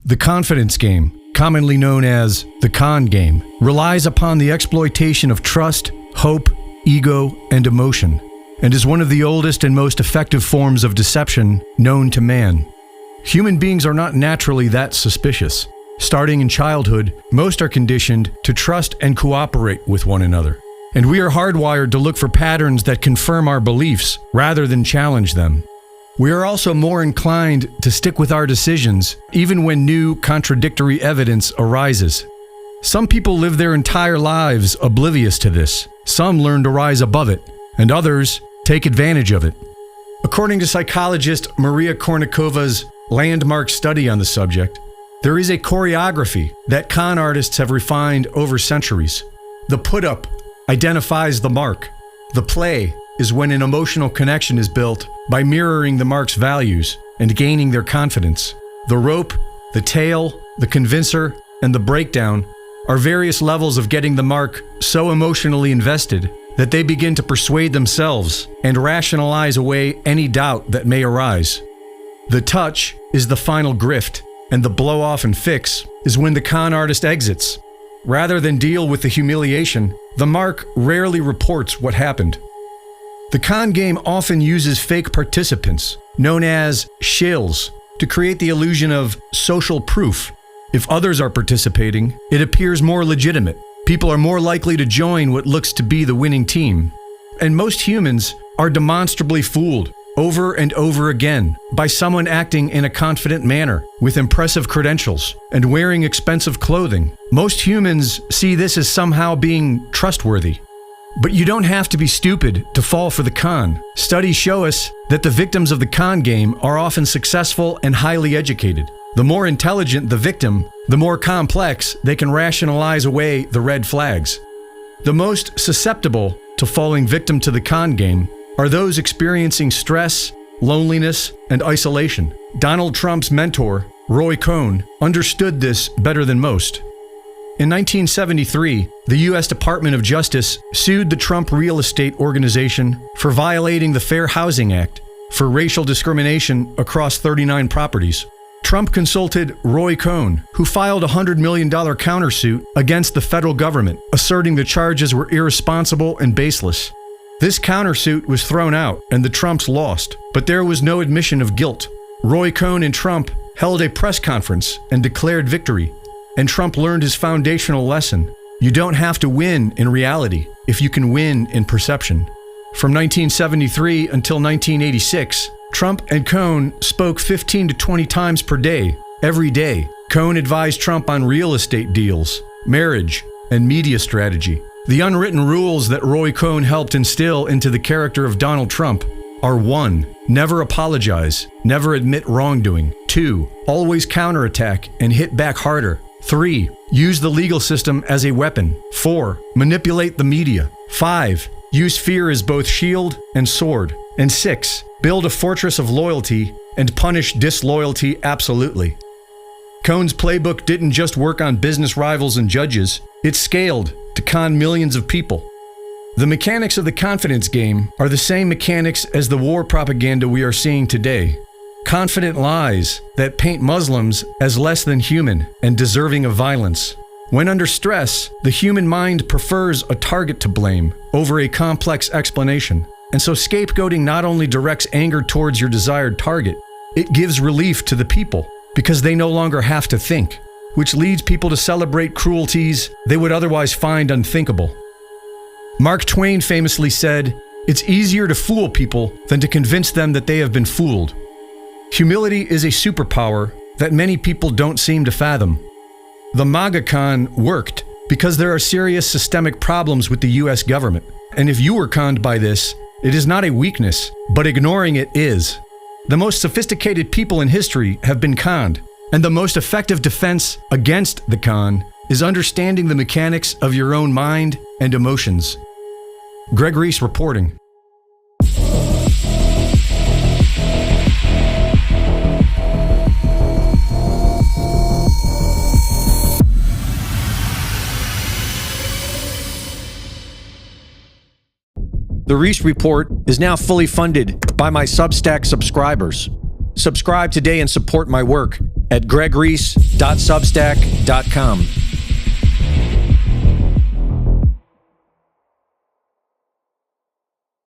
The confidence game, commonly known as the con game, relies upon the exploitation of trust, hope, ego, and emotion, and is one of the oldest and most effective forms of deception known to man. Human beings are not naturally that suspicious. Starting in childhood, most are conditioned to trust and cooperate with one another. And we are hardwired to look for patterns that confirm our beliefs rather than challenge them. We are also more inclined to stick with our decisions, even when new, contradictory evidence arises. Some people live their entire lives oblivious to this. Some learn to rise above it, and others take advantage of it. According to psychologist Maria Kornikova's landmark study on the subject, there is a choreography that con artists have refined over centuries. The put-up identifies the mark. The play is when an emotional connection is built by mirroring the mark's values and gaining their confidence. The rope, the tail, the convincer, and the breakdown are various levels of getting the mark so emotionally invested that they begin to persuade themselves and rationalize away any doubt that may arise. The touch is the final grift, and the blow-off and fix is when the con artist exits. Rather than deal with the humiliation, the mark rarely reports what happened. The con game often uses fake participants, known as shills, to create the illusion of social proof. If others are participating, it appears more legitimate. People are more likely to join what looks to be the winning team. And most humans are demonstrably fooled over and over again by someone acting in a confident manner with impressive credentials and wearing expensive clothing. Most humans see this as somehow being trustworthy. But you don't have to be stupid to fall for the con. Studies show us that the victims of the con game are often successful and highly educated. The more intelligent the victim, the more complex they can rationalize away the red flags. The most susceptible to falling victim to the con game are those experiencing stress, loneliness, and isolation. Donald Trump's mentor, Roy Cohn, understood this better than most. In 1973, the U.S. Department of Justice sued the Trump Real Estate Organization for violating the Fair Housing Act for racial discrimination across 39 properties. Trump consulted Roy Cohn, who filed a $100 million countersuit against the federal government, asserting the charges were irresponsible and baseless. This countersuit was thrown out, and the Trumps lost, but there was no admission of guilt. Roy Cohn and Trump held a press conference and declared victory, and Trump learned his foundational lesson. You don't have to win in reality if you can win in perception. From 1973 until 1986, Trump and Cohn spoke 15 to 20 times per day, every day. Cohn advised Trump on real estate deals, marriage, and media strategy. The unwritten rules that Roy Cohn helped instill into the character of Donald Trump are 1. Never apologize, never admit wrongdoing. 2. Always counterattack and hit back harder. 3. Use the legal system as a weapon. 4. Manipulate the media. 5. Use fear as both shield and sword. And 6. Build a fortress of loyalty and punish disloyalty absolutely. Cohn's playbook didn't just work on business rivals and judges, it scaled to con millions of people. The mechanics of the confidence game are the same mechanics as the war propaganda we are seeing today. Confident lies that paint Muslims as less than human and deserving of violence. When under stress, the human mind prefers a target to blame over a complex explanation. And so scapegoating not only directs anger towards your desired target, it gives relief to the people because they no longer have to think, which leads people to celebrate cruelties they would otherwise find unthinkable. Mark Twain famously said, "It's easier to fool people than to convince them that they have been fooled." Humility is a superpower that many people don't seem to fathom. The MAGA con worked because there are serious systemic problems with the US government. And if you were conned by this, it is not a weakness, but ignoring it is. The most sophisticated people in history have been conned, and the most effective defense against the con is understanding the mechanics of your own mind and emotions. Greg Reese reporting. The Reese Report is now fully funded by my Substack subscribers. Subscribe today and support my work at gregreese.substack.com.